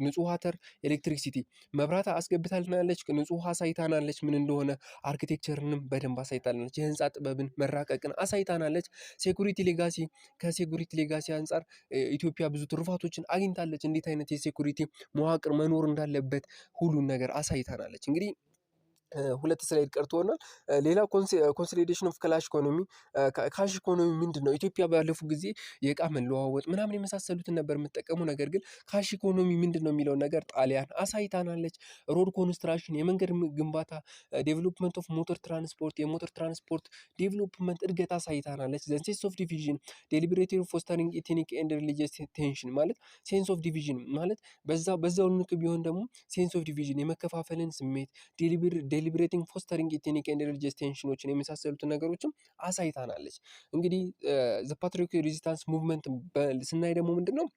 ንጹህ ዋተር፣ ኤሌክትሪክሲቲ መብራት አስገብታልናለች፣ ንጹህ ውሃ አሳይታናለች ምን እንደሆነ፣ አርኪቴክቸርንም በደንብ አሳይታናለች፣ የህንፃ ጥበብን መራቀቅን አሳይታናለች። ሴኩሪቲ ሌጋሲ ከሴኩሪቲ ሌጋሲ አንጻር ኢትዮጵያ ብዙ ትሩፋቶችን አግኝታለች። እንዴት አይነት የሴኩሪቲ መዋቅር መኖር እንዳለበት ሁሉን ነገር አሳይታናለች። እንግዲህ 2 ስላይድ ቀርቶናል። ሌላ ኮንሶሊዴሽን ኦፍ ክላሽ ኢኮኖሚ። ካሽ ኢኮኖሚ ምንድን ነው? ኢትዮጵያ ባለፉት ጊዜ የእቃ መለዋወጥ ምናምን የመሳሰሉትን ነበር የምትጠቀመው። ነገር ግን ካሽ ኢኮኖሚ ምንድን ነው የሚለውን ነገር ጣሊያን አሳይታናለች። ሮድ ኮንስትራክሽን፣ የመንገድ ግንባታ፣ ዴቨሎፕመንት ኦፍ ሞተር ትራንስፖርት፣ የሞተር ትራንስፖርት ዴቨሎፕመንት እድገት አሳይታናለች። ሴንስ ኦፍ ዲቪዥን ዴሊብሬቲቭ ፎስተሪንግ ኢትኒክ ኤንድ ሪሊጂየስ ቴንሽን ማለት ሴንስ ኦፍ ዲቪዥን ማለት በዛው ልክ ቢሆን ደግሞ ሴንስ ኦፍ ዲቪዥን የመከፋፈልን ስሜት ሴሊብሬቲንግ ፎስተሪንግ ኢትኒክ ኤንድ ሪሊጂየስ ቴንሽኖችን የመሳሰሉትን ነገሮችም አሳይታናለች። እንግዲህ ዘ ፓትሪዮቲክ ሬዚስታንስ ሙቭመንት ስናይ ደግሞ ምንድን ነው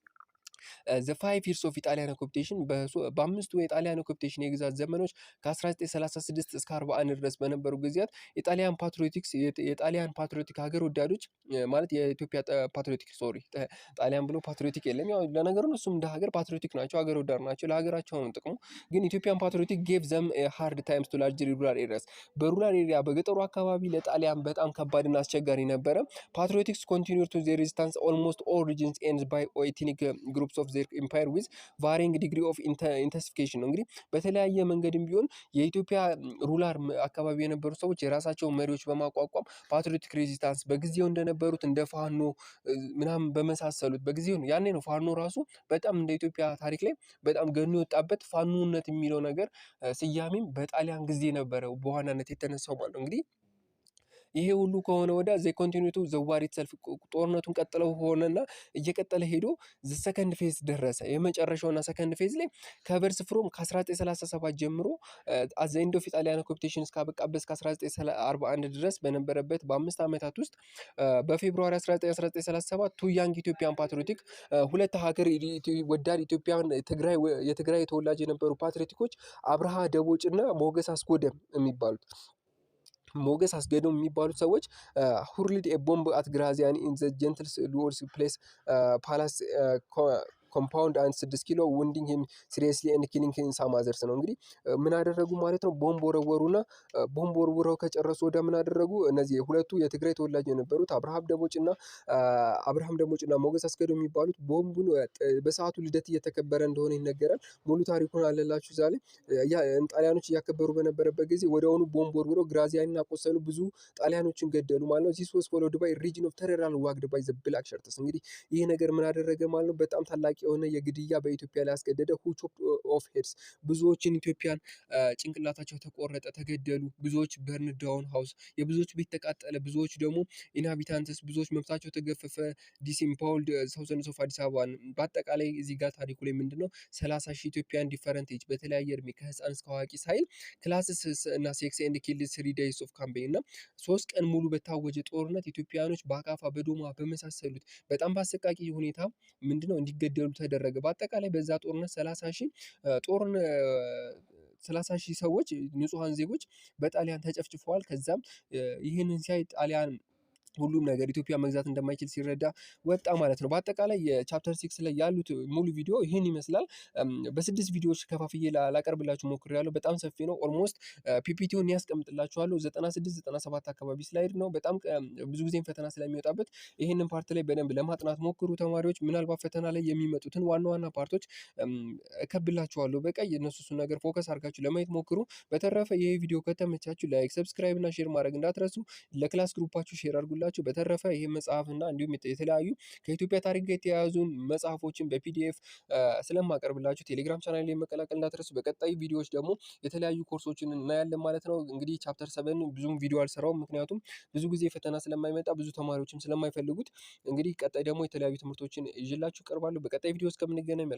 ዘ ፋይቭ ይርስ ኦፍ ኢጣሊያን ኦኩፔሽን በአምስቱ የጣሊያን ኦኩፔሽን የግዛት ዘመኖች ከ1936 እስከ 41 ድረስ በነበሩ ጊዜያት የጣሊያን ፓትሪዮቲክስ የጣሊያን ፓትሪዮቲክ ሀገር ወዳዶች ማለት የኢትዮጵያ ፓትሪዮቲክ ሶሪ ጣሊያን ብሎ ፓትሪዮቲክ የለም። ያው ለነገሩ እሱም እንደ ሀገር ፓትሪዮቲክ ናቸው፣ ሀገር ወዳድ ናቸው፣ ለሀገራቸው ነው ጥቅሙ። ግን ኢትዮጵያን ፓትሪዮቲክ ጌቭ ዘም ሃርድ ታይምስ ቱ ላርጅ ሩራል ኤሪያስ በሩራል ኤሪያ በገጠሩ አካባቢ ለጣሊያን በጣም ከባድና አስቸጋሪ ነበረ። ፓትሪዮቲክስ ኮንቲኒር ቱ ዜር ሬዚስታንስ ኦልሞስት ኦል ሪጅንስ ኤንድ ባይ ኤትኒክ ግሩፕስ ኦፍ ዜር ኢምፓየር ዊዝ ቫሪንግ ዲግሪ ኦፍ ኢንተንሲፊኬሽን ነው። እንግዲህ በተለያየ መንገድም ቢሆን የኢትዮጵያ ሩላር አካባቢ የነበሩ ሰዎች የራሳቸውን መሪዎች በማቋቋም ፓትሪዮቲክ ሬዚስታንስ በጊዜው እንደነበሩት እንደ ፋኖ ምናምን በመሳሰሉት በጊዜው ያኔ ነው ፋኖ ራሱ በጣም እንደ ኢትዮጵያ ታሪክ ላይ በጣም ገኖ የወጣበት ፋኖነት የሚለው ነገር ስያሜም በጣሊያን ጊዜ ነበረ በዋናነት የተነሳው ማለት ነው። እንግዲህ ይሄ ሁሉ ከሆነ ወዳ ዘ ኮንቲኒቱ ዘዋር ኢትሰልፍ ጦርነቱን ቀጥለው ሆነና እየቀጠለ ሄዶ ዘ ሰከንድ ፌዝ ደረሰ። የመጨረሻውና ሰከንድ ፌዝ ላይ ከቨርስ ፍሮም ከ1937 ጀምሮ አዘ ኤንድ ኦፍ ኢጣሊያን ኦኩፔሽን እስካበቃበት እስከ 1941 ድረስ በነበረበት በ5 ዓመታት ውስጥ በፌብሩዋሪ 1937 ቱ ያንግ ኢትዮጵያን ፓትሪዮቲክ ሁለት ሀገር ወዳድ ኢትዮጵያን የትግራይ ተወላጅ የነበሩ ፓትሪዮቲኮች አብርሃ ደቦጭና ሞገስ አስገዶም የሚባሉት ሰዎች ሁርሊድ ቦምብ አት ግራዚያኒ ኢን ዘ ጀንትልስ ሉኦርስ ፕሌስ ፓላስ ኮምፓውንድ አንድ 6 ኪሎ ውንዲንግ ሂም ሲሪየስሊ ኤንድ ኪሊንግ ሂም ሳም አዘርስ ነው። እንግዲህ ምን አደረጉ ማለት ነው? ቦምብ ወረወሩና ቦምብ ወርውረው ከጨረሱ ወደ ምን አደረጉ? እነዚህ ሁለቱ የትግራይ ተወላጅ የነበሩት አብርሃም ደቦጭና ሞገስ አስገዶም የሚባሉት ቦምቡን በሰዓቱ ልደት እየተከበረ እንደሆነ ይነገራል። ሙሉ ታሪኩን አለላችሁ ዛሬ ጣሊያኖች እያከበሩ በነበረበት ጊዜ ወዲያውኑ ቦምብ ወርውረው ግራዚያኒን አቆሰሉ፣ ብዙ ጣሊያኖችን ገደሉ ማለት ነው። ዚስ ዋዝ ፎሎውድ ባይ ሪጅን ኦፍ ቴረራል ዋግድ ባይ ዘ ብላክ ሸርትስ። እንግዲህ ይህ ነገር ምን አደረገ ማለት ነው? በጣም ታላቅ የሆነ የግድያ በኢትዮጵያ ላይ ያስገደደ ሁ ቾፕድ ኦፍ ሄድስ ብዙዎችን ኢትዮጵያን ጭንቅላታቸው ተቆረጠ፣ ተገደሉ። ብዙዎች በርን ዳውን ሃውስ የብዙዎች ቤት ተቃጠለ። ብዙዎች ደግሞ ኢንሃቢታንትስ ብዙዎች መብታቸው ተገፈፈ። ዲስኢምፓውልድ ሳውዘንስ ኦፍ አዲስ አበባ። በአጠቃላይ እዚህ ጋር ታሪኩ ላይ ምንድነው 30 ሺህ ኢትዮጵያን ዲፈረንት ኤጅ በተለያየ እድሜ ከህፃን እስከ አዋቂ ሳይል ክላስስ እና ሴክስ ኤንድ ኪልድ 3 ዴይስ ኦፍ ካምፔን እና 3 ቀን ሙሉ በታወጀ ጦርነት ኢትዮጵያኖች በአካፋ በዶማ በመሳሰሉት በጣም በአሰቃቂ ሁኔታ ምንድነው እንዲገደሉ ተደረገ። በአጠቃላይ በዛ ጦርነት 30 ሺህ ሰዎች ንጹሃን ዜጎች በጣሊያን ተጨፍጭፈዋል። ከዛም ይህንን ሲያይ ጣሊያን ሁሉም ነገር ኢትዮጵያ መግዛት እንደማይችል ሲረዳ ወጣ ማለት ነው። በአጠቃላይ የቻፕተር 6 ላይ ያሉት ሙሉ ቪዲዮ ይህን ይመስላል። በ6 ቪዲዮዎች ከፋፍዬ ላቀርብላችሁ ሞክሬያለሁ። በጣም ሰፊ ነው። ኦልሞስት ፒፒቲውን ያስቀምጥላችኋለሁ 96 97 አካባቢ ስላይድ ነው። በጣም ብዙ ጊዜም ፈተና ስለሚወጣበት ይህንን ፓርት ላይ በደንብ ለማጥናት ሞክሩ ተማሪዎች። ምናልባት ፈተና ላይ የሚመጡትን ዋና ዋና ፓርቶች እከብላችኋለሁ በቀይ እነሱን ነገር ፎከስ አድርጋችሁ ለማየት ሞክሩ። በተረፈ ይህ ቪዲዮ ከተመቻችሁ ላይክ፣ ሰብስክራይብ እና ሼር ማድረግ እንዳትረሱ። ለክላስ ግሩፓችሁ ሼር አድርጉላችሁ። በተረፈ ይሄ መጽሐፍ እና እንዲሁም የተለያዩ ከኢትዮጵያ ታሪክ ጋር የተያያዙ መጽሐፎችን በፒዲኤፍ ስለማቀርብላችሁ ቴሌግራም ቻናል ላይ መቀላቀል እንዳትረሱ። በቀጣይ ቪዲዮዎች ደግሞ የተለያዩ ኮርሶችን እናያለን ማለት ነው። እንግዲህ ቻፕተር 7 ብዙም ቪዲዮ አልሰራውም፣ ምክንያቱም ብዙ ጊዜ ፈተና ስለማይመጣ ብዙ ተማሪዎችም ስለማይፈልጉት። እንግዲህ ቀጣይ ደግሞ የተለያዩ ትምህርቶችን ይዤላችሁ እቀርባለሁ። በቀጣይ ቪዲዮ እስከምንገናኝ መልካም